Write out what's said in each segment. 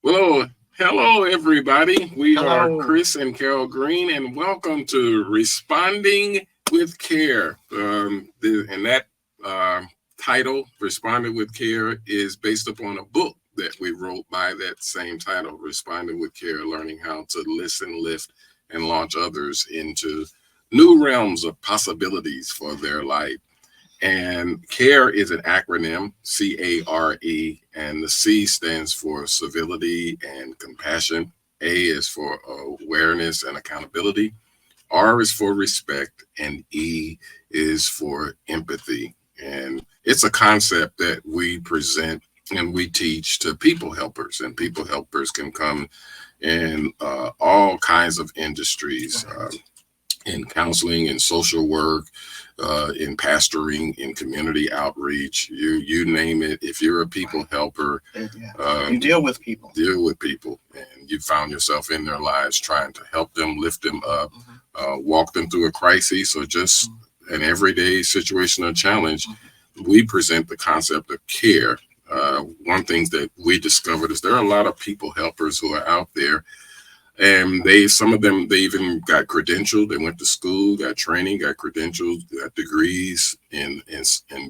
Well, hello everybody. We are Hello. Chris and Carol Green, and welcome to Responding with Care. And that uh, title, Responding with Care, is based upon a book that we wrote by that same title, Responding with Care, learning how to listen, lift, and launch others into new realms of possibilities for their life. And CARE is an acronym, CARE, and the C stands for civility and compassion. A is for awareness and accountability. R is for respect, and E is for empathy. And it's a concept that we present and we teach to people helpers, and people helpers can come in all kinds of industries. In counseling, in social work, in pastoring, in community outreach, you name it. If you're a people helper, Yeah. You um, deal with people. deal with people, and you found yourself in their lives trying to help them, lift them up, Mhm. walk them through a crisis or just an everyday situation or challenge. Mhm. We present the concept of care. One thing that we discovered is there are a lot of people helpers who are out there, and some of them, they even got credentialed. They went to school, got training, got credentials, got degrees in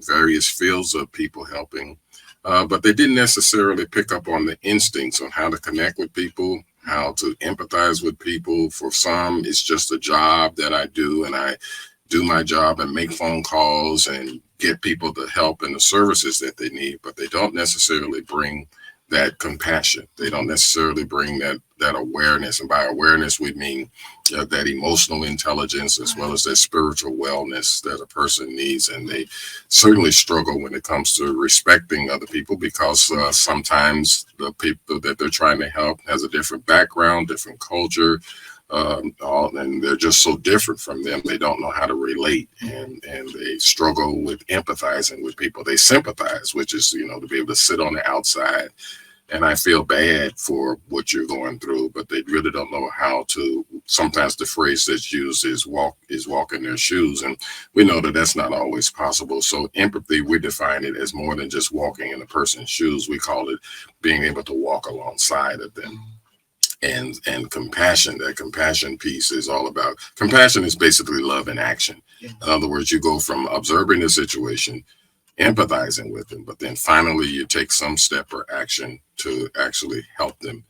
various fields of people helping, but they didn't necessarily pick up on the instincts on how to connect with people, how to empathize with people. For some, it's just a job that I do, and I do my job and make phone calls and get people the help and the services that they need, but they don't necessarily bring that compassion. They don't necessarily bring that awareness, and by awareness we mean that emotional intelligence as well Right. as that spiritual wellness that a person needs. And they certainly struggle when it comes to respecting other people, because sometimes the people that they're trying to help has a different background, different culture, and they're just so different from them. They don't know how to relate, and they struggle with empathizing with people. They sympathize, which is, to be able to sit on the outside and I feel bad for what you're going through, but they really don't know how to. Sometimes the phrase that's used is walk in their shoes, and we know that that's not always possible. So empathy, we define it as more than just walking in a person's shoes. We call it being able to walk alongside of them. And compassion, that compassion piece is all about. Compassion is basically love in action. Yeah. In other words, you go from observing the situation, empathizing with them, but then finally you take some step or action to actually help them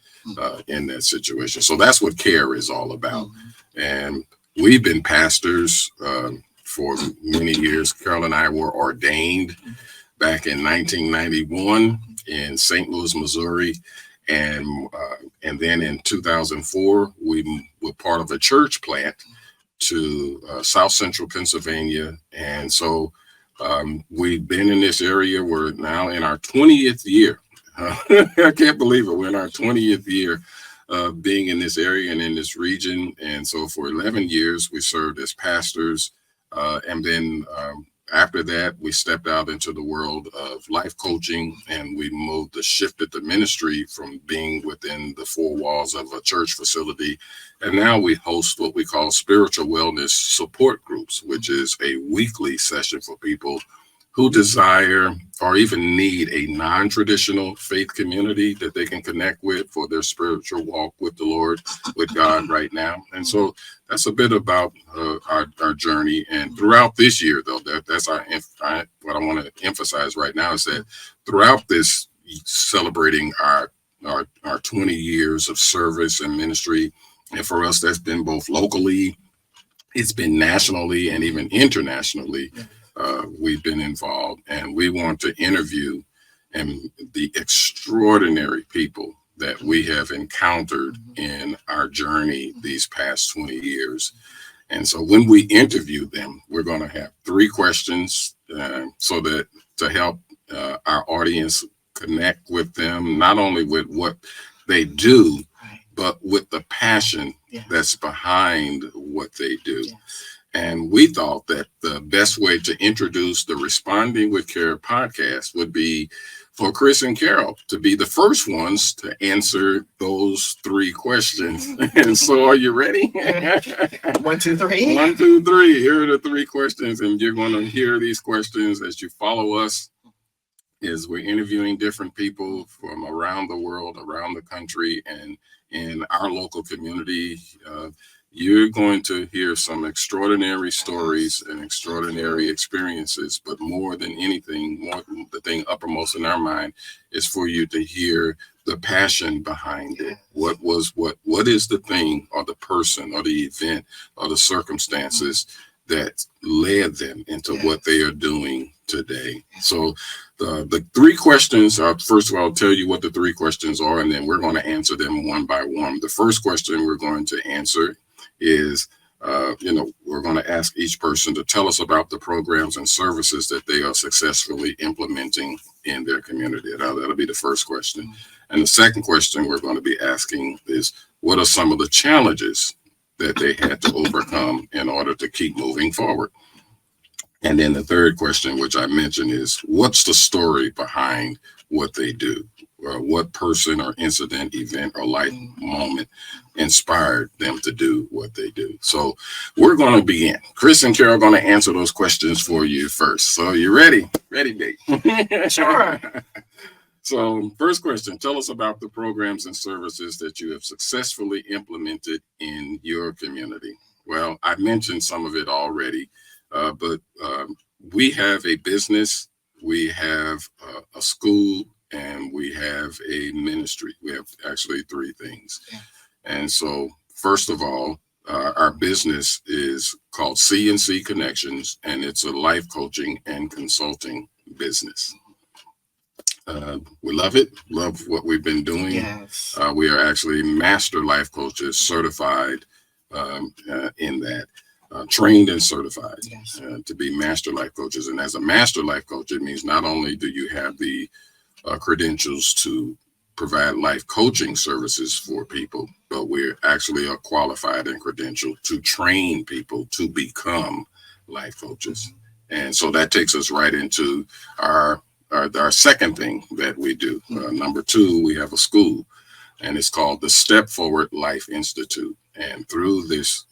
in that situation. So that's what care is all about. Mhm. And we've been pastors for many years. Carol and I were ordained back in 1991 in St. Louis, Missouri. And then in 2004, we were part of a church plant to South Central Pennsylvania. And so we've been in this area. We're now in our 20th year. I can't believe it. We're in our 20th year being in this area and in this region. And so for 11 years, we served as pastors. And then after that, we stepped out into the world of life coaching, and we shifted the ministry from being within the four walls of a church facility. And now we host what we call spiritual wellness support groups, which is a weekly session for people who desire or even need a non-traditional faith community that they can connect with for their spiritual walk with the Lord, with God right now. And so that's a bit about our journey. And throughout this year, though, what I want to emphasize right now is that throughout this celebrating our 20 years of service and ministry, and for us, that's been both locally, it's been nationally, and even internationally. Yeah. We've been involved, and we want to interview and the extraordinary people that we have encountered in our journey these past 20 years. And so when we interview them, we're going to have three questions so that to help our audience connect with them, not only with what they do, Right. but with the passion Yeah. that's behind what they do. Yes. And we thought that the best way to introduce the Responding with Care podcast would be for Chris and Carol to be the first ones to answer those three questions. And so, are you ready? 1, 2, 3. One, two, three. Here are the three questions, and you're going to hear these questions as you follow us is we're interviewing different people from around the world, around the country, and in our local community. You're going to hear some extraordinary stories and extraordinary experiences, but more than anything, the thing uppermost in our mind is for you to hear the passion behind it. What is the thing or the person or the event or the circumstances that led them into what they are doing today? So the three questions are, first of all, I'll tell you what the three questions are, and then we're going to answer them one by one. The first question we're going to answer is, we're going to ask each person to tell us about the programs and services that they are successfully implementing in their community. That'll be the first question. And the second question we're going to be asking is, what are some of the challenges that they had to overcome in order to keep moving forward? And then the third question, which I mentioned, is what's the story behind what they do? What person or incident, event, or life moment inspired them to do what they do? So we're going to begin. Chris and Carol are going to answer those questions for you first. So you ready? Ready, Dave? Sure. So first question, tell us about the programs and services that you have successfully implemented in your community. Well, I mentioned some of it already, but we have a business, we have a school, and we have a ministry. We have actually three things. Yeah. And so first of all, our business is called C&C Connections, and it's a life coaching and consulting business. We love it, love what we've been doing. Yes. We are actually master life coaches, certified in that, trained and certified to be master life coaches. And as a master life coach, it means not only do you have the credentials to provide life coaching services for people, but we're actually qualified and credentialed to train people to become life coaches. And so that takes us right into our second thing that we do. Number two, we have a school, and it's called the Step Forward Life Institute. And through this,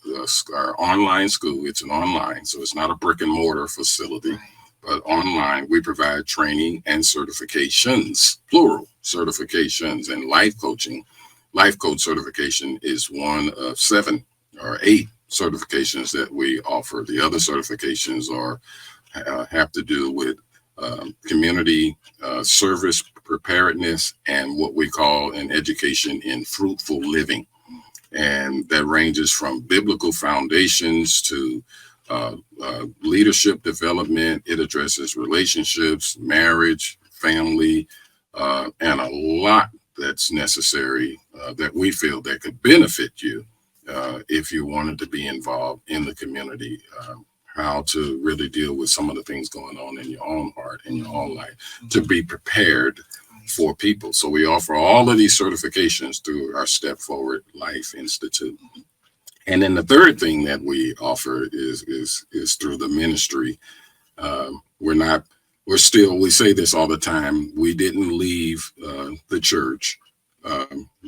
our online school, it's an online, so it's not a brick and mortar facility. Right. But online, we provide training and certifications, plural certifications, and life coaching. Life coach certification is one of 7 or 8 certifications that we offer. The other certifications have to do with community service preparedness and what we call an education in fruitful living. And that ranges from biblical foundations to leadership development. It addresses relationships, marriage, family, and a lot that's necessary that we feel that could benefit you if you wanted to be involved in the community. How to really deal with some of the things going on in your own heart, in your own life, to be prepared for people. So we offer all of these certifications through our Step Forward Life Institute. And then the third thing that we offer is through the ministry. We say this all the time. We didn't leave the church.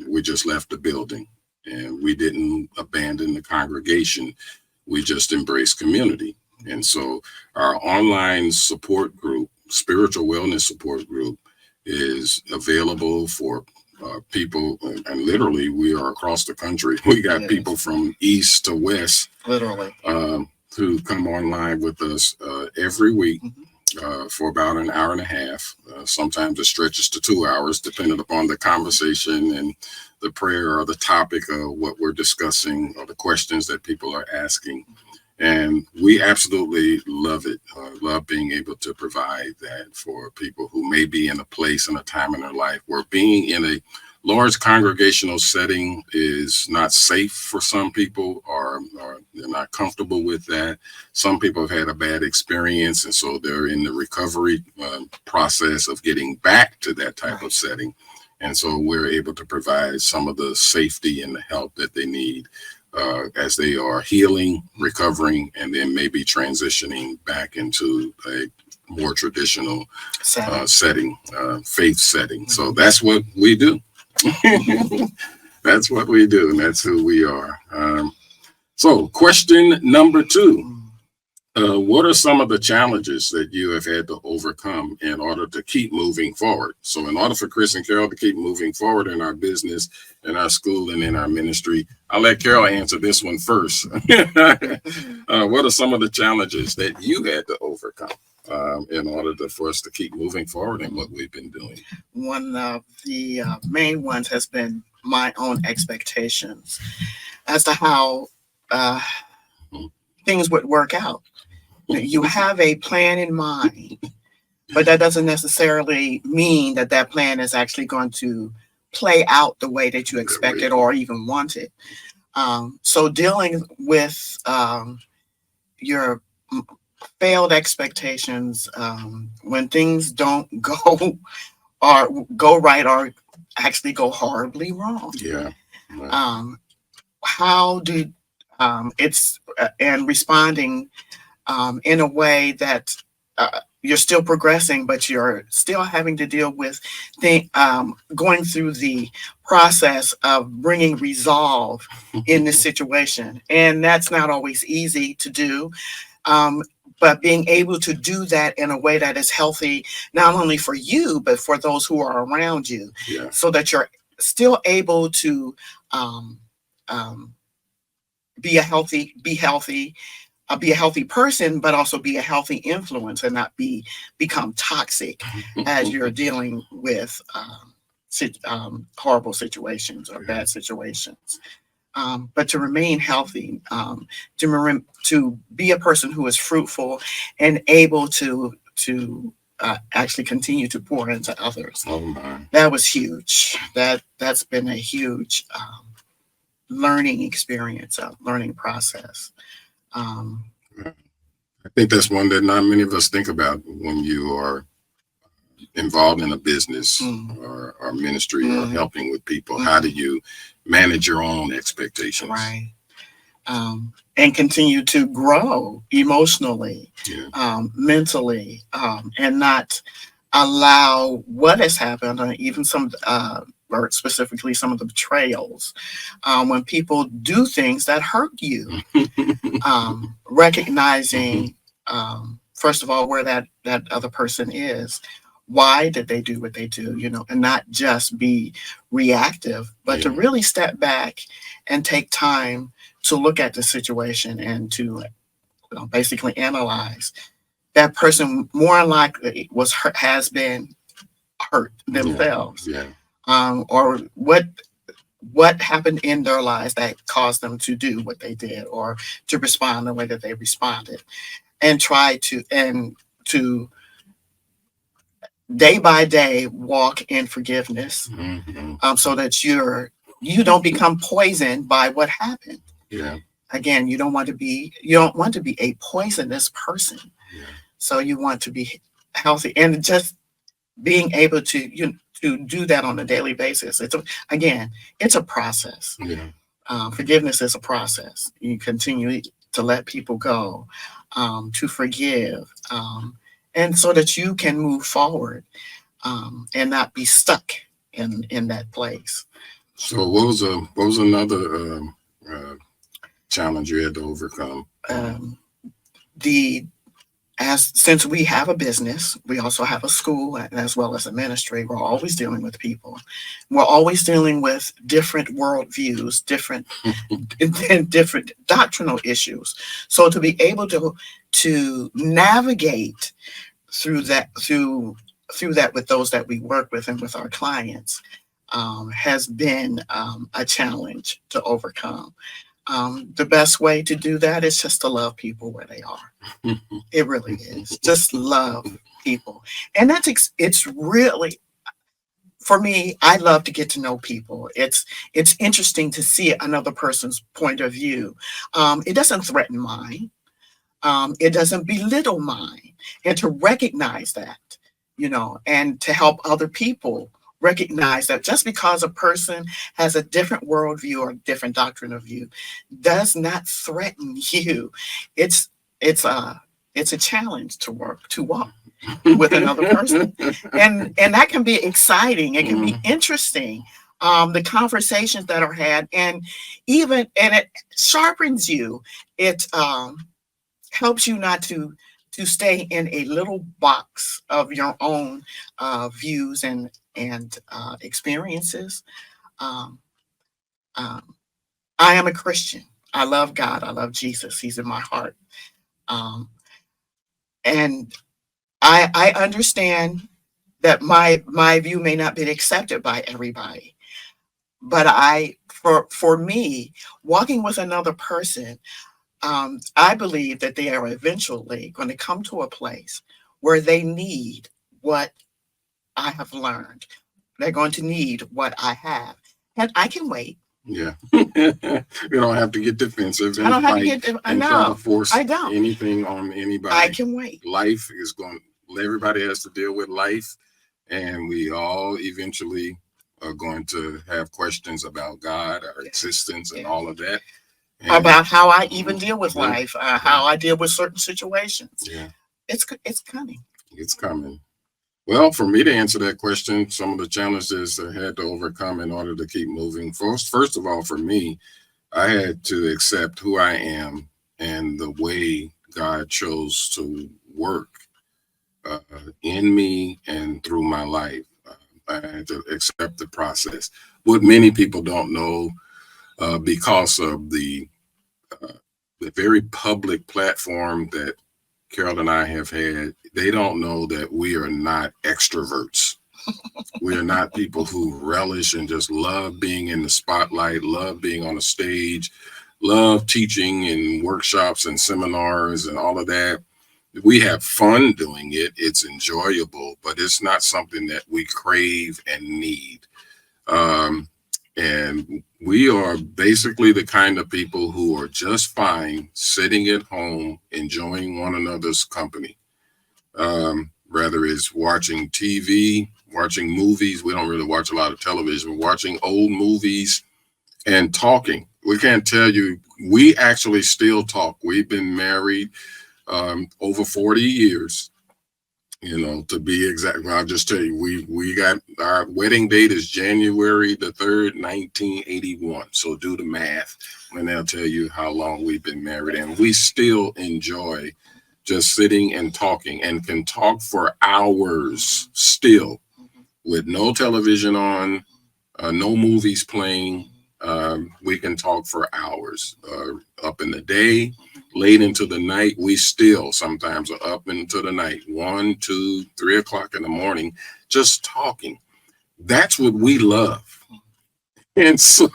We just left the building, and we didn't abandon the congregation. We just embraced community. And so our online support group, spiritual wellness support group, is available for people, and literally we are across the country. We got people from east to west, literally, who come online with us every week for about an hour and a half. Sometimes it stretches to 2 hours, depending upon the conversation and the prayer or the topic of what we're discussing or the questions that people are asking. And we absolutely love it, love being able to provide that for people who may be in a place and a time in their life where being in a large congregational setting is not safe for some people, or they're not comfortable with that. Some people have had a bad experience, and so they're in the recovery process of getting back to that type of setting. And so we're able to provide some of the safety and the help that they need as they are healing, recovering, and then maybe transitioning back into a more traditional setting, faith setting. So that's what we do. That's what we do, and that's who we are. So question number 2. What are some of the challenges that you have had to overcome in order to keep moving forward? So, in order for Chris and Carol to keep moving forward in our business, in our school, and in our ministry, I'll let Carol answer this one first. What are some of the challenges that you had to overcome in order for us to keep moving forward in what we've been doing? One of the main ones has been my own expectations as to how uh, things would work out. You have a plan in mind, but that doesn't necessarily mean that that plan is actually going to play out the way that you expected or even wanted. So dealing with your failed expectations when things don't go or go right or actually go horribly wrong. Yeah. Right. How do it's and responding in a way that you're still progressing, but you're still having to deal with going through the process of bringing resolve in this situation. And that's not always easy to do. But being able to do that in a way that is healthy, not only for you, but for those who are around you, Yeah. so that you're still able to um, um, be healthy, be a healthy person, but also be a healthy influence and not become toxic as you're dealing with horrible situations or bad situations. But to remain healthy, to be a person who is fruitful and able to actually continue to pour into others. Oh my. That was huge. That's been a huge learning experience, a learning process. I think that's one that not many of us think about when you are involved in a business or ministry or helping with people. How do you manage your own expectations? Right. And continue to grow emotionally, mentally, and not allow what has happened, or even some, or specifically some of the betrayals, when people do things that hurt you, recognizing, first of all, where that other person is. Why did they do what they do, and not just be reactive, but to really step back and take time to look at the situation and to basically analyze. That person more likely has been hurt themselves, or what happened in their lives that caused them to do what they did or to respond the way that they responded, and try to day by day walk in forgiveness, so that you don't become poisoned by what happened. Yeah. Again, you don't want to be a poisonous person. Yeah. So you want to be healthy, and just being able to do that on a daily basis. It's a process. Yeah. Forgiveness is a process. You continue to let people go, to forgive, and so that you can move forward, and not be stuck in that place. So what was another challenge you had to overcome? Since we have a business, we also have a school as well as a ministry. We're always dealing with people. We're always dealing with different worldviews, different different doctrinal issues. So to be able to navigate through that with those that we work with and with our clients, has been a challenge to overcome. The best way to do that is just to love people where they are. It really is. Just love people. And it's really, for me, I love to get to know people. It's interesting to see another person's point of view. It doesn't threaten mine. It doesn't belittle mine. And to recognize that, and to help other people recognize that just because a person has a different worldview or different doctrine of view does not threaten you. It's a challenge to walk with another person, and that can be exciting. It can be interesting. The conversations that are had, and it sharpens you. helps you not to stay in a little box of your own views and experiences. Um, um, I am a Christian. I love God. I love Jesus. He's in my heart. Um, and I understand that my view may not be accepted by everybody, but for me, walking with another person, I believe that they are eventually going to come to a place where they need what I have learned. They're going to need what I have, and I can wait. Yeah. You don't have to get defensive I and don't have to fight get. I and try to know. force I don't. anything on I anybody. can wait. Life is going, everybody has to deal with life, and we all eventually are going to have questions about God, our Yeah. existence, and Yeah. all of that. And About how I even deal with yeah, life, how I deal with certain situations. yeah, It's coming. it's coming. Well, for me to answer that question, some of the challenges I had to overcome in order to keep moving. First of all, for me, I had to accept who I am and the way God chose to work uh, in me and through my life. I had to accept the process. What many people don't know, because of uh, the very public platform that Carol and I have had, they don't know that we are not extroverts. We are not people who relish and just love being in the spotlight, love being on a stage, love teaching in workshops and seminars and all of that. We have fun doing it. It's enjoyable, but it's not something that we crave and need. Um, and we are basically the kind of people who are just fine sitting at home, enjoying one another's company. Rather is watching TV, watching movies. We don't really watch a lot of television, watching old movies and talking. We can't tell you, we actually still talk. We've been married over 40 years, to be exact. I'll just tell you, we got our wedding date is January the 3rd, 1981. So do the math and they'll tell you how long we've been married. And we still enjoy just sitting and talking and can talk for hours still with no television on, no movies playing. We can talk for hours, up in the day, late into the night. We still sometimes are up into the night, 1, 2, 3 o'clock in the morning, just talking. That's what we love. And so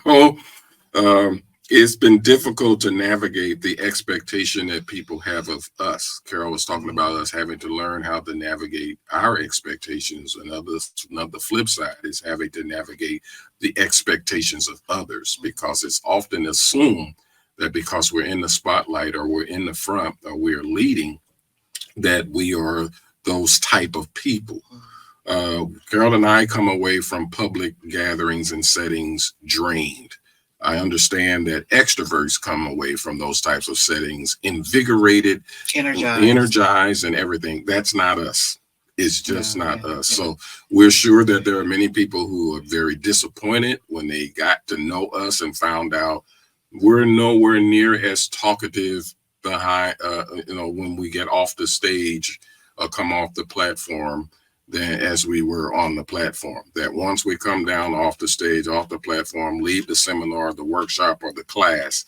it's been difficult to navigate the expectation that people have of us. Carol was talking about us having to learn how to navigate our expectations. Another flip side is having to navigate the expectations of others, because it's often assumed that because we're in the spotlight or we're in the front or we're leading, that we are those type of people. Carol and I come away from public gatherings and settings drained. I understand that extroverts come away from those types of settings invigorated, energized, and everything. That's not us. It's just not us. So we're sure that there are many people who are very disappointed when they got to know us and found out we're nowhere near as talkative behind, when we get off the stage or come off the platform than as we were on the platform. That once we come down off the stage, off the platform, leave the seminar, the workshop, or the class,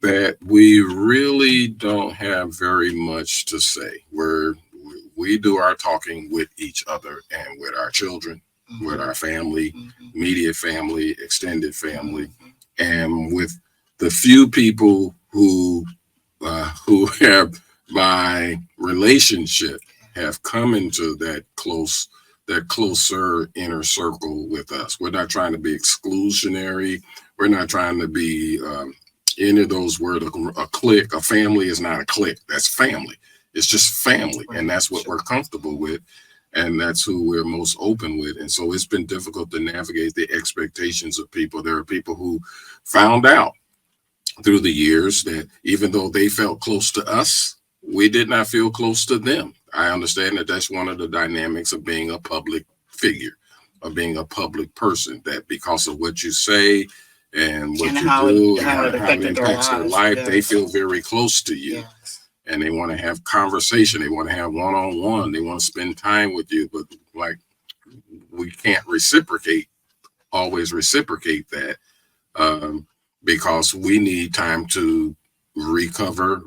that we really don't have very much to say. We do our talking with each other and with our children, with our family, immediate family, extended family, and with the few people who have by relationship have come into that closer inner circle with us. We're not trying to be exclusionary. We're not trying to be any of those words. A clique, a family is not a clique. That's family. It's just family, and that's what we're comfortable with, and that's who we're most open with. And so it's been difficult to navigate the expectations of people. There are people who found out through the years that even though they felt close to us, we did not feel close to them. I understand that that's one of the dynamics of being a public figure, of being a public person, that because of what you say and what you do and how it impacts their life, they feel very close to you. and they want to have conversation. They want to have one-on-one. They want to spend time with you, but like we can't always reciprocate that, because we need time to recovery,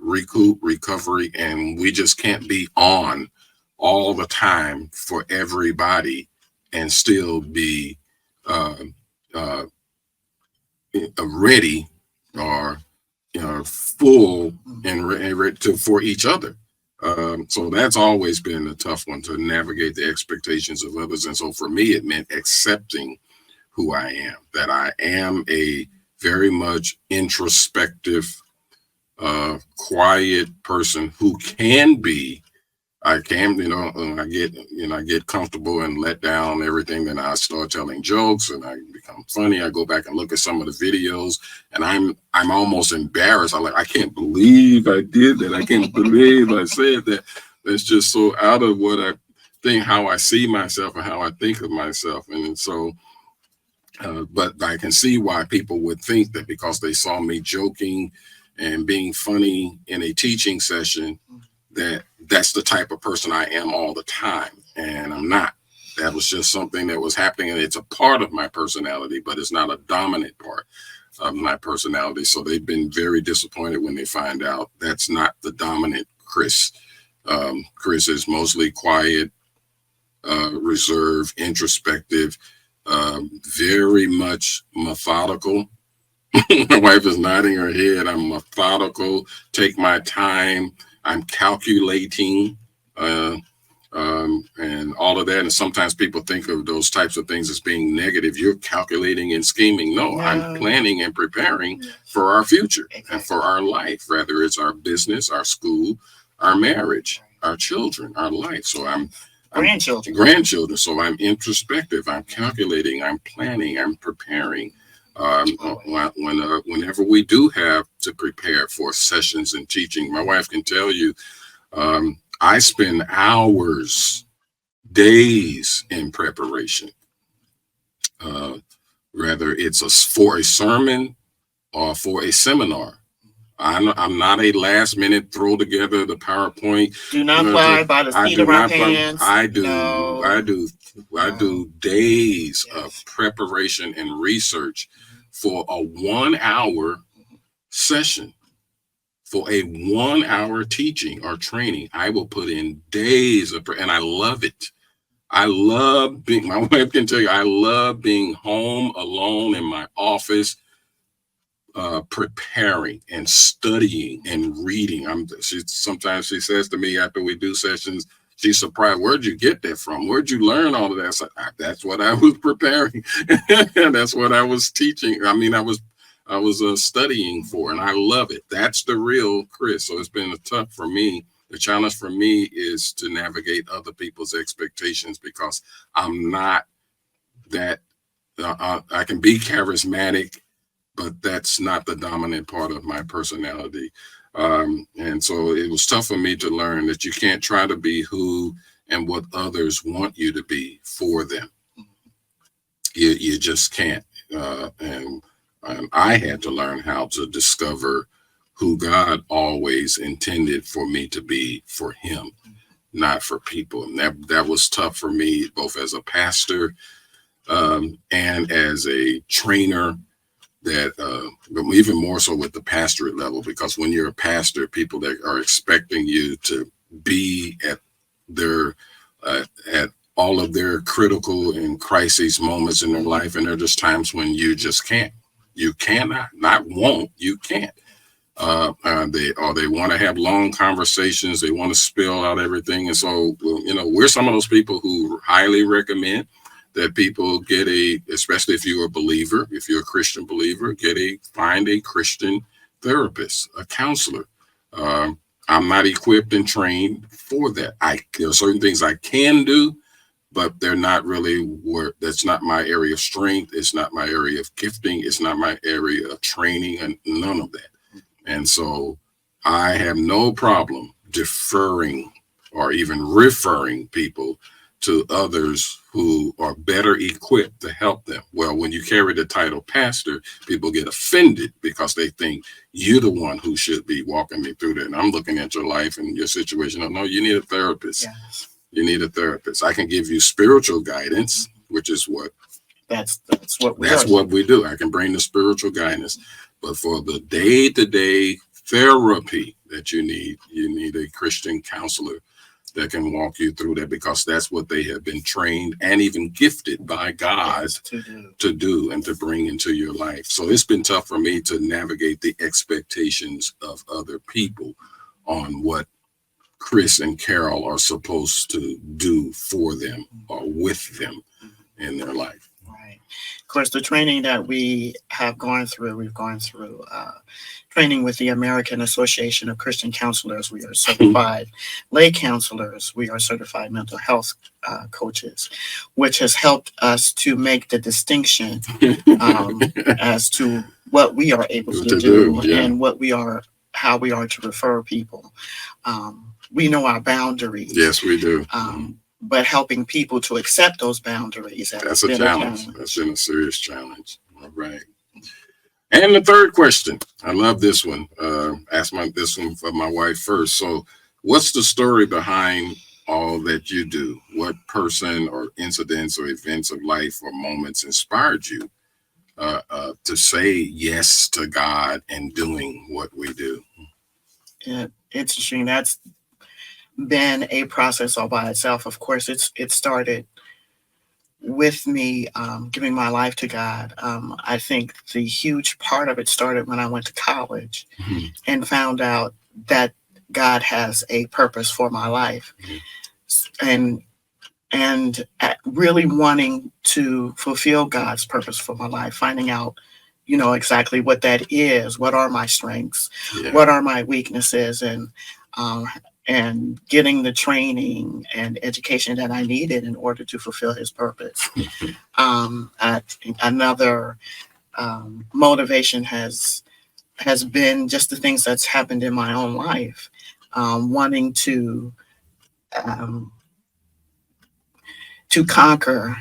and we just can't be on all the time for everybody and still be uh, uh, ready or full and ready for each other. So that's always been a tough one, to navigate the expectations of others. And so for me, it meant accepting who I am, that I am a very much introspective, quiet person who can be. I can, I get comfortable and let down everything. Then I start telling jokes and I become funny. I go back and look at some of the videos, and I'm almost embarrassed. I can't believe I did that. I can't believe I said that. It's just so out of what I think, how I see myself and how I think of myself. And so, but I can see why people would think that because they saw me joking and being funny in a teaching session, that's the type of person I am all the time. And I'm not. That was just something that was happening, and it's a part of my personality, but it's not a dominant part of my personality. So they've been very disappointed when they find out that's not the dominant Chris. Chris is mostly quiet, reserved, introspective, very much methodical. My wife is nodding her head. I'm methodical, take my time. I'm calculating, and all of that. And sometimes people think of those types of things as being negative. You're calculating and scheming. No, I'm planning and preparing for our future and for our life, whether it's our business, our school, our marriage, our children, our life. So I'm grandchildren. So I'm introspective. I'm calculating. I'm planning. I'm preparing. Whenever we do have to prepare for sessions and teaching, my wife can tell you, I spend hours, days in preparation, whether it's for a sermon or for a seminar. I'm not a last minute throw together the PowerPoint. Do not fly by the seat of our pants. I do days of preparation and research for a 1 hour session. For a 1 hour teaching or training, I will put in days and I love it. I love being, my wife can tell you, I love being home alone in my office, preparing and studying and reading. Sometimes she says to me after we do sessions, she's surprised, where'd you get that from? Where'd you learn all of that? So, that's what I was preparing. That's what I was teaching. I was studying for, and I love it. That's the real Chris. So it's been tough for me. The challenge for me is to navigate other people's expectations, because I'm not that, I can be charismatic, but that's not the dominant part of my personality. And so it was tough for me to learn that you can't try to be who and what others want you to be for them. You just can't. And I had to learn how to discover who God always intended for me to be for him, not for people. And that was tough for me, both as a pastor and as a trainer. But even more so with the pastorate level, because when you're a pastor, people that are expecting you to be at all of their critical and crisis moments in their life, and there are just times when you just can't. You cannot, not won't, you can't. They want to have long conversations. They want to spill out everything, and so we're some of those people who highly recommend that people get especially if you're a believer, if you're a Christian believer, find a Christian therapist, a counselor. I'm not equipped and trained for that. There are certain things I can do, but they're not really that's not my area of strength. It's not my area of gifting. It's not my area of training, and none of that. And so I have no problem deferring or even referring people to others who are better equipped to help them. Well, when you carry the title pastor, people get offended because they think you're the one who should be walking me through that. And I'm looking at your life and your situation. Oh, no, you need a therapist. Yes. You need a therapist. I can give you spiritual guidance, which is what That's what we that's are. what we do. I can bring the spiritual guidance, but for the day-to-day therapy that you need a Christian counselor that can walk you through that, because that's what they have been trained and even gifted by God to do and to bring into your life. So it's been tough for me to navigate the expectations of other people on what Chris and Carol are supposed to do for them or with them in their life. Right. Of course, the training that we have gone through, we've gone through training with the American Association of Christian Counselors. We are certified lay counselors. We are certified mental health coaches, which has helped us to make the distinction as to what we are able to do and how we are to refer people. We know our boundaries. Yes, we do. But helping people to accept those boundaries. That's a challenge. That's been a serious challenge. All right. And the third question. I love this one. Ask this one for my wife first. So what's the story behind all that you do? What person or incidents or events of life or moments inspired you to say yes to God and doing what we do? Yeah, it's interesting. That's been a process all by itself. Of course, it started with me giving my life to God. I think the huge part of it started when I went to college and found out that God has a purpose for my life, and really wanting to fulfill God's purpose for my life, finding out, exactly what that is. What are my strengths? Yeah. What are my weaknesses? And getting the training and education that I needed in order to fulfill His purpose. Another motivation has been just the things that's happened in my own life, wanting to conquer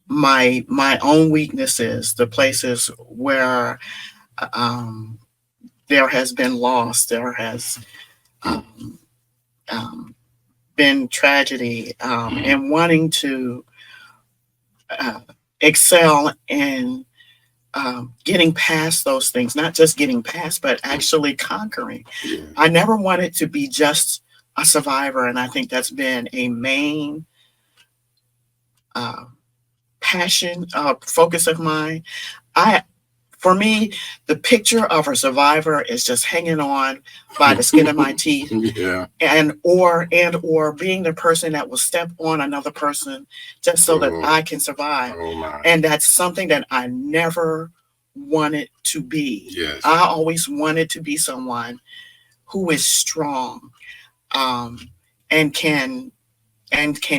my own weaknesses, the places where there has been loss, there has been tragedy, and wanting to excel in getting past those things, not just getting past, but actually conquering. Yeah. I never wanted to be just a survivor, and I think that's been a main passion, focus of mine. For me, the picture of a survivor is just hanging on by the skin of my teeth, yeah, or being the person that will step on another person just so that I can survive. And that's something that I never wanted to be. Yes. I always wanted to be someone who is strong, and can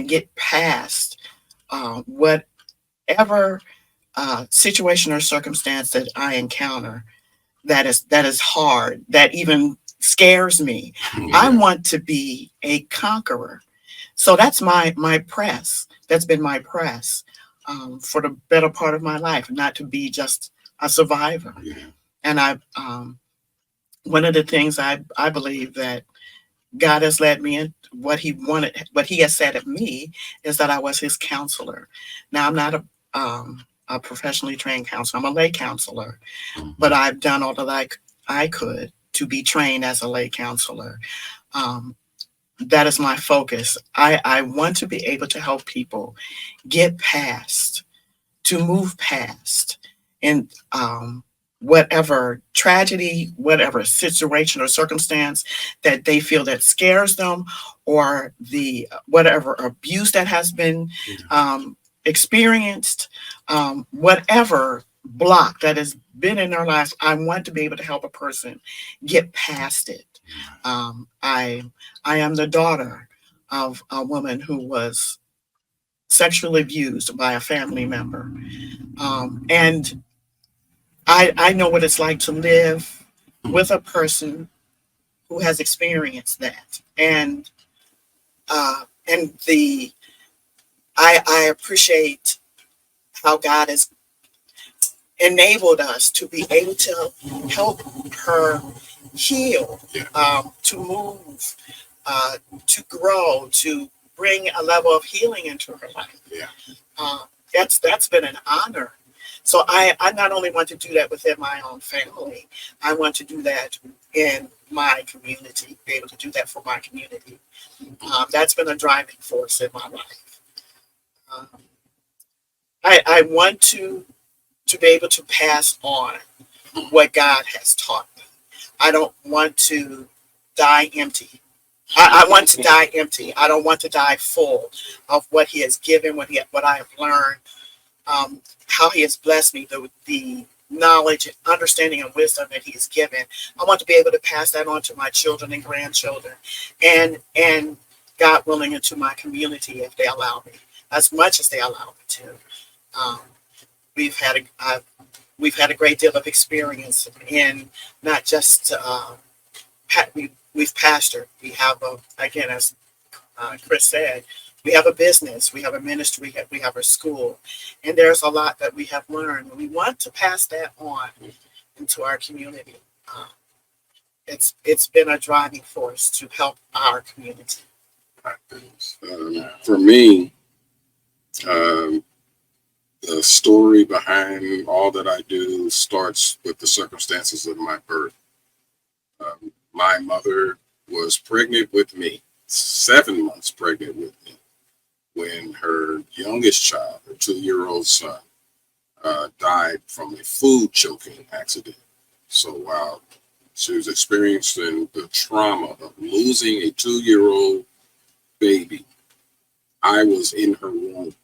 get past whatever situation or circumstance that I encounter that is hard, that even scares me. Yeah. I want to be a conqueror. So that's my press. That's been my press for the better part of my life, not to be just a survivor. Yeah. And one of the things I believe that God has led me in, what He has said of me is that I was His counselor. Now, I'm not a professionally trained counselor. I'm a lay counselor, but I've done all that I could to be trained as a lay counselor. That is my focus. I want to be able to help people get past, to move past, and whatever tragedy, whatever situation or circumstance that they feel that scares them, or the whatever abuse that has been experienced, whatever block that has been in their lives, I want to be able to help a person get past it. I am the daughter of a woman who was sexually abused by a family member, and I know what it's like to live with a person who has experienced that, and and I appreciate how God has enabled us to be able to help her heal, Yeah. to move, uh, to grow, to bring a level of healing into her life. Yeah. That's been an honor. So I not only want to do that within my own family, I want to do that in my community, be able to do that for my community. That's been a driving force in my life. Um, I want to be able to pass on what God has taught me. I don't want to die empty. I want to die empty. I don't want to die full of what He has given, what I have learned, how He has blessed me, the knowledge, understanding, and wisdom that He has given. I want to be able to pass that on to my children and grandchildren, and God willing, into my community if they allow me, as much as they allow me to. Um, we've had we've had a great deal of experience in not just we've pastored. We have again, as Chris said, we have a business, we have a ministry, we have a school, and there's a lot that we have learned. We want to pass that on into our community. Uh, it's been a driving force to help our community. For me, um, the story behind all that I do starts with the circumstances of my birth. My mother was pregnant with me, 7 months pregnant with me, when her youngest child, her 2-year-old son, died from a food choking accident. So while she was experiencing the trauma of losing a 2-year-old baby, I was in her womb.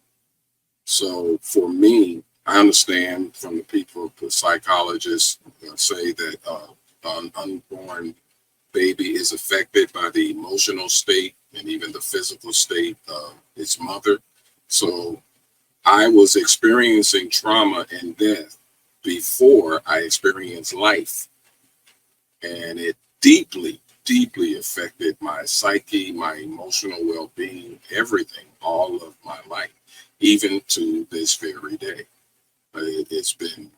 So for me, I understand from the people, the psychologists say that an unborn baby is affected by the emotional state and even the physical state of its mother. So I was experiencing trauma and death before I experienced life. And it deeply, deeply affected my psyche, my emotional well being, everything, all of my life, even to this very day. It's been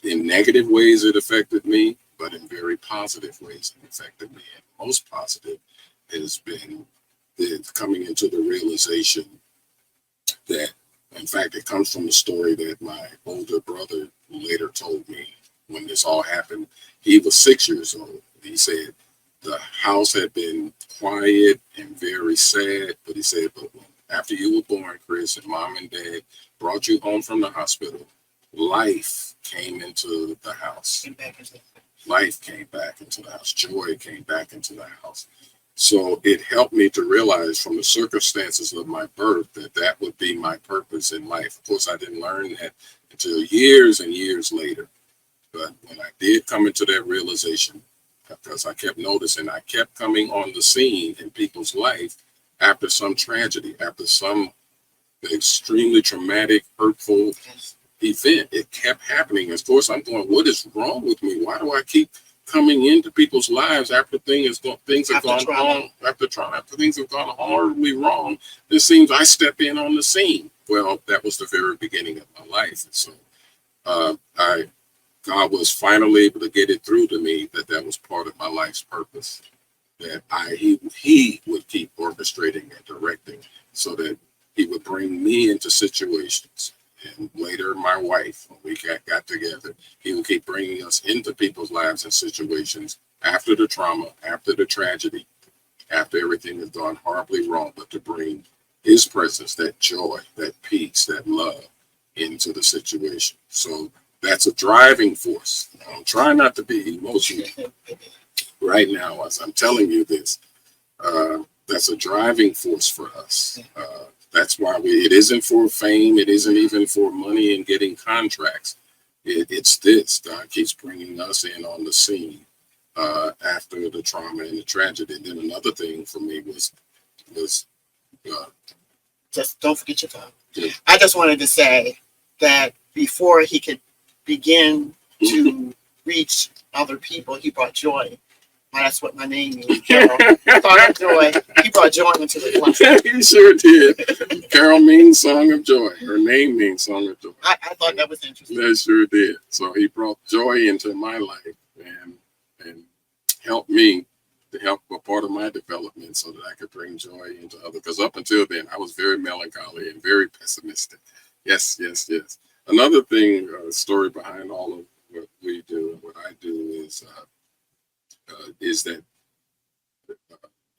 in negative ways, it affected me, but in very positive ways, it affected me. And most positive has been coming into the realization that, in fact, it comes from the story that my older brother later told me when this all happened. He was 6 years old. He said the house had been quiet and very sad, but he said, but after you were born, Chris, and mom and dad brought you home from the hospital, life came into the house. Life came back into the house. Joy came back into the house. So it helped me to realize from the circumstances of my birth that that would be my purpose in life. Of course, I didn't learn that until years and years later. But when I did come into that realization, because I kept noticing, I kept coming on the scene in people's life after some tragedy, after some extremely traumatic, hurtful event. It kept happening. Of course, I'm going, what is wrong with me? Why do I keep coming into people's lives after things have gone wrong, after things have gone horribly wrong? It seems I step in on the scene. Well, that was the very beginning of my life. And so God was finally able to get it through to me that was part of my life's purpose. That he would keep orchestrating and directing so that he would bring me into situations. And later, my wife, when we got together, he would keep bringing us into people's lives and situations after the trauma, after the tragedy, after everything has gone horribly wrong, but to bring his presence, that joy, that peace, that love into the situation. So that's a driving force. I'm trying not to be emotional right now as I'm telling you this. That's a driving force for us. That's why it isn't for fame. It isn't even for money and getting contracts. It's this. God keeps bringing us in on the scene after the trauma and the tragedy. And then another thing for me was just don't forget your phone. Yeah. I just wanted to say that before he could begin to reach other people, he brought joy Well, that's what my name means, Carol. I thought of joy. He brought joy into the class. He sure did. Carol means song of joy. Her name means song of joy. I thought that was interesting. That sure did. So he brought joy into my life and helped me to help a part of my development so that I could bring joy into others. Because up until then, I was very melancholy and very pessimistic. Yes, yes, yes. Another thing, story behind all of what we do and what I do is that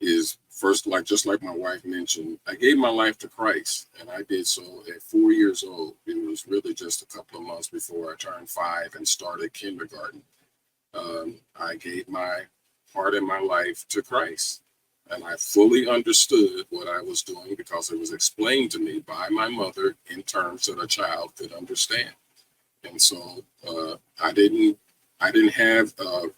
is first, like just like my wife mentioned, I gave my life to Christ, and I did so at 4 years old. It was really just a couple of months before I turned 5 and started kindergarten. I gave my heart and my life to Christ, and I fully understood what I was doing because it was explained to me by my mother in terms that a child could understand. And so I didn't have a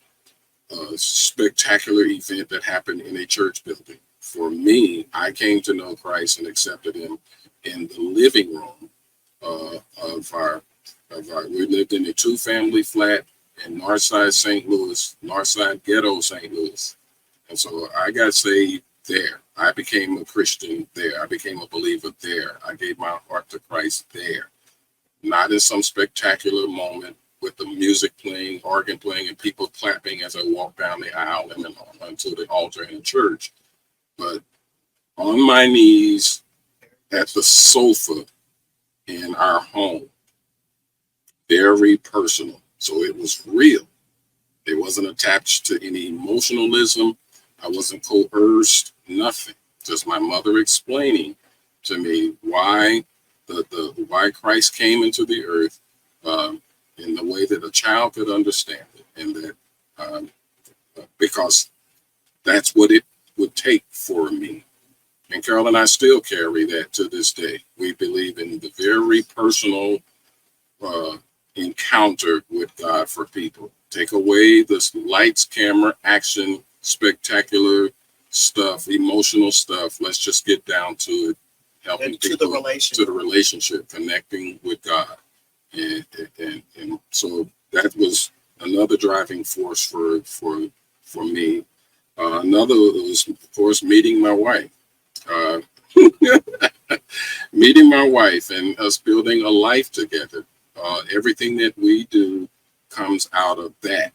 spectacular event that happened in a church building. For me, I came to know Christ and accepted him in the living room of our we lived in a 2-family flat in Northside St. Louis, Northside Ghetto St. Louis. And so I got saved there. I became a Christian there. I became a believer there. I gave my heart to Christ there. Not in some spectacular moment with the music playing, organ playing, and people clapping as I walked down the aisle and then onto the altar in the church, but on my knees at the sofa in our home, very personal. So it was real. It wasn't attached to any emotionalism. I wasn't coerced, nothing. Just my mother explaining to me why why Christ came into the earth in the way that a child could understand it, and that because that's what it would take for me. And Carol and I still carry that to this day. We believe in the very personal encounter with God for people. Take away this lights, camera, action, spectacular stuff, emotional stuff. Let's just get down to it, helping people to the relationship, connecting with God. And so that was another driving force for me. Another was, of course, meeting my wife. Meeting my wife and us building a life together. Everything that we do comes out of that.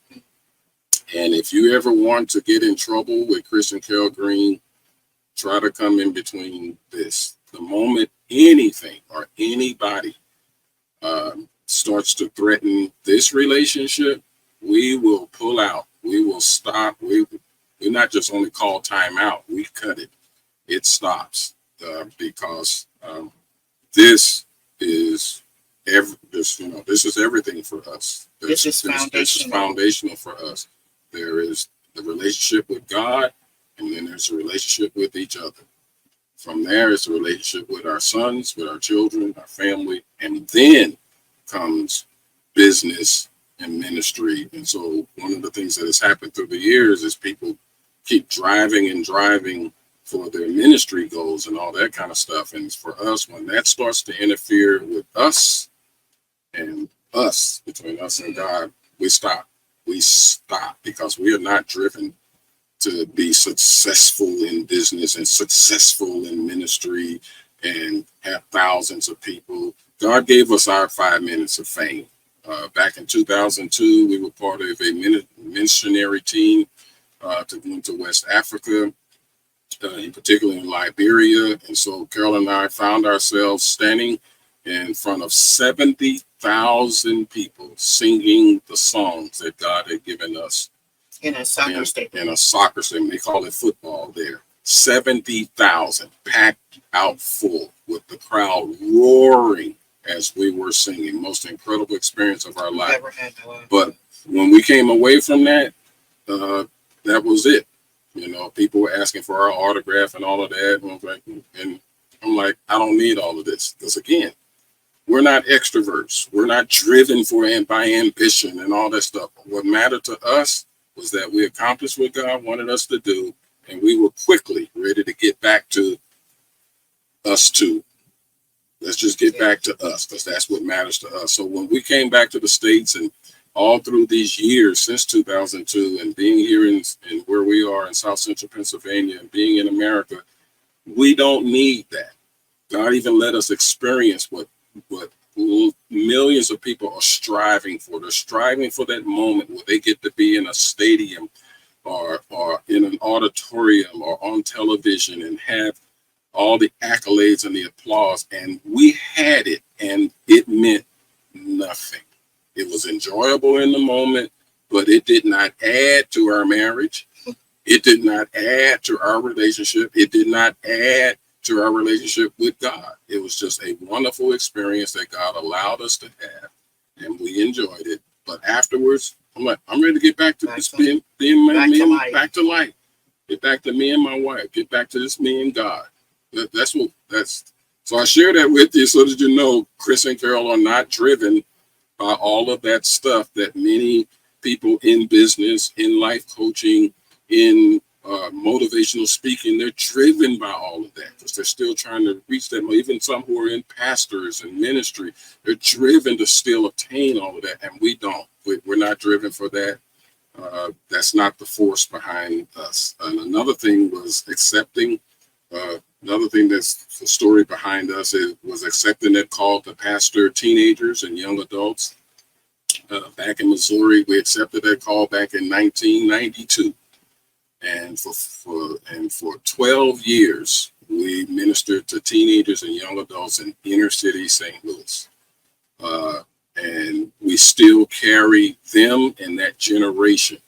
And if you ever want to get in trouble with Christian Carol Green, try to come in between this. The moment anything or anybody starts to threaten this relationship, we will pull out. We will stop. We're not just only call time out. We cut it. It stops because this is this is everything for us. This is foundational for us. There is the relationship with God, and then there's a relationship with each other. From there is a relationship with our sons, with our children, our family, and then comes business and ministry. And so one of the things that has happened through the years is people keep driving and driving for their ministry goals and all that kind of stuff. And for us, when that starts to interfere with us and us, between us and God, we stop. We stop because we are not driven to be successful in business and successful in ministry and have thousands of people. God gave us our 5 minutes of fame. Back in 2002, we were part of a missionary team to go into West Africa, in particular in Liberia. And so Carol and I found ourselves standing in front of 70,000 people singing the songs that God had given us. In a soccer stadium. In a soccer stadium. They call it football there. 70,000 packed out full with the crowd roaring as we were singing. Most incredible experience of our life. But when we came away from that, that was it. You know, people were asking for our autograph and all of that. And I'm like, I don't need all of this. Because again, we're not extroverts. We're not driven by ambition and all that stuff. What mattered to us was that we accomplished what God wanted us to do, and we were quickly ready to get back to us too. Let's just get back to us, because that's what matters to us. So when we came back to the States and all through these years since 2002, and being here in where we are in South Central Pennsylvania and being in America, we don't need that. God even let us experience what millions of people are striving for. They're striving for that moment where they get to be in a stadium or in an auditorium or on television and have all the accolades and the applause. And we had it, and it meant nothing. It was enjoyable in the moment, but it did not add to our marriage. It did not add to our relationship. It did not add to our relationship with God. It was just a wonderful experience that God allowed us to have, and we enjoyed it. But afterwards, I'm like, I'm ready to get back to this being back to life. Get back to me and my wife. Get back to this me and God. That's. So I share that with you so that you know Chris and Carol are not driven by all of that stuff that many people in business, in life coaching, in motivational speaking, they're driven by all of that because they're still trying to reach that. Even some who are in pastors and ministry, they're driven to still obtain all of that, and we don't. We're not driven for that. That's not the force behind us. And another thing was accepting. Another thing that's the story behind us was accepting that call to pastor teenagers and young adults. Back in Missouri, we accepted that call back in 1992. And for 12 years, we ministered to teenagers and young adults in inner city St. Louis. And we still carry them and that generation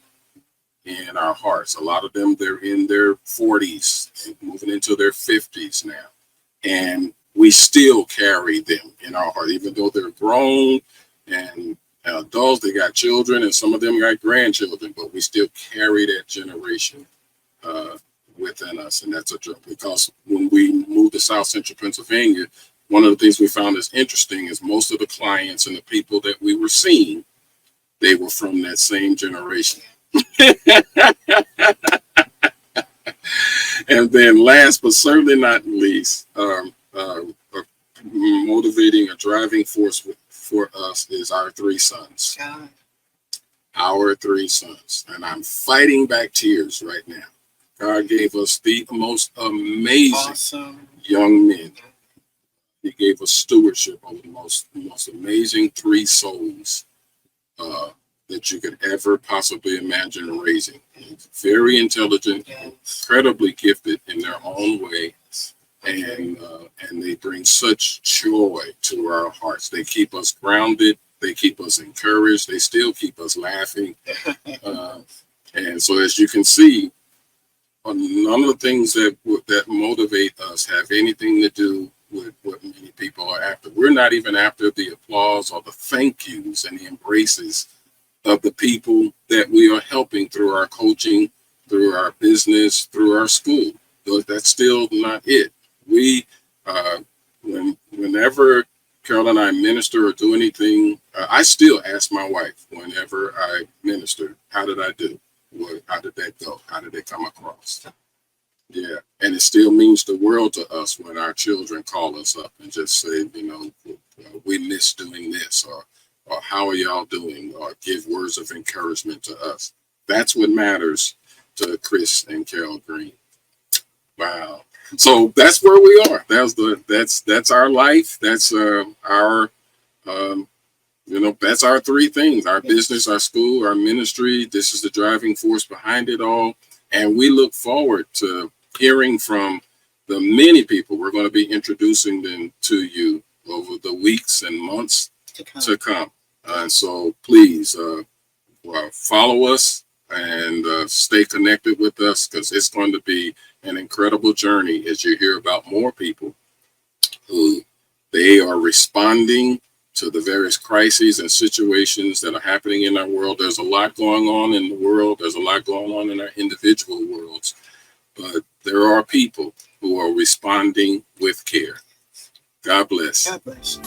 in our hearts. A lot of them, they're in their 40s and moving into their 50s now. And we still carry them in our heart, even though they're grown and adults, they got children, and some of them got grandchildren, but we still carry that generation within us. And that's a joke, because when we moved to South Central Pennsylvania, one of the things we found is interesting is most of the clients and the people that we were seeing, they were from that same generation. And then last but certainly not least, motivating a driving force for us is our three sons. God. Our three sons. And I'm fighting back tears right now. God gave us the most amazing young men. He gave us stewardship over the most amazing three souls that you could ever possibly imagine raising. Very intelligent, incredibly gifted in their own way, and they bring such joy to our hearts. They keep us grounded. They keep us encouraged. They still keep us laughing. And so, as you can see, none of the things that motivate us have anything to do with what many people are after. We're not even after the applause or the thank yous and the embraces of the people that we are helping through our coaching, through our business, through our school. That's still not it. We, whenever Carol and I minister or do anything, I still ask my wife whenever I minister, how did I do? How did that go? How did it come across? Yeah, and it still means the world to us when our children call us up and just say, we miss doing this, or how are y'all doing, or give words of encouragement to us. That's what matters to Chris and Carol Green. Wow. So that's where we are. That's our life. That's our that's our three things: our business, our school, our ministry. This is the driving force behind it all. And we look forward to hearing from the many people we're going to be introducing them to you over the weeks and months to come. And so please follow us and stay connected with us, because it's going to be an incredible journey as you hear about more people who they are responding to the various crises and situations that are happening in our world. There's a lot going on in the world. There's a lot going on in our individual worlds. But there are people who are responding with care. God bless. God bless.